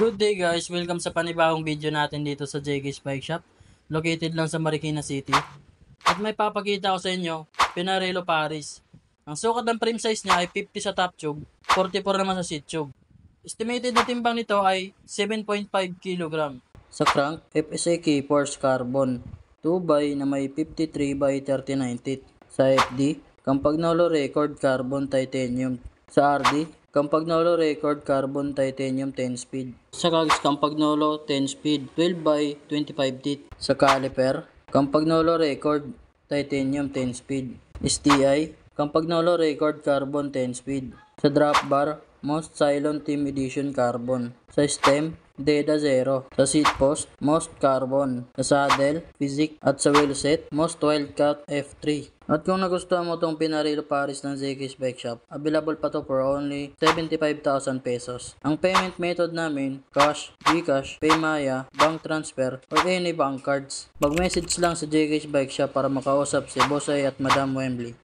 Good day guys, welcome sa panibagong video natin dito sa JK's Bike Shop. Located lang sa Marikina City. At may papakita ko sa inyo, Pinarello Paris. Ang sukat ng frame size niya ay 50 sa top tube, 44 naman sa seat tube. Estimated na timbang nito ay 7.5 kg. Sa crank, FSA K-Force Carbon 2x na may 53x39 teeth. Sa FD, Campagnolo Record Carbon Titanium. Sa RD, Campagnolo Record Carbon Titanium 10 speed. Sa cogs, Campagnolo 10 speed 12x25 teeth. Sa caliper, Campagnolo Record Titanium 10 speed. STI, Campagnolo Record Carbon 10 speed. Sa drop bar, Most Cylon Team Edition Carbon. Sa stem, Deda Zero. Sa seat post, Most Carbon. Sa saddle, Physic. At sa wheelset, Most Wildcat F3. At kung nagustuhan mo itong Pinarello Paris ng JK's Bike Shop, available pa to for only 75,000 pesos. Ang payment method namin, cash, Gcash, Paymaya, bank transfer, or any bank cards. Mag-message lang sa JK's Bike Shop para makausap si Bossay at Madam Wembley.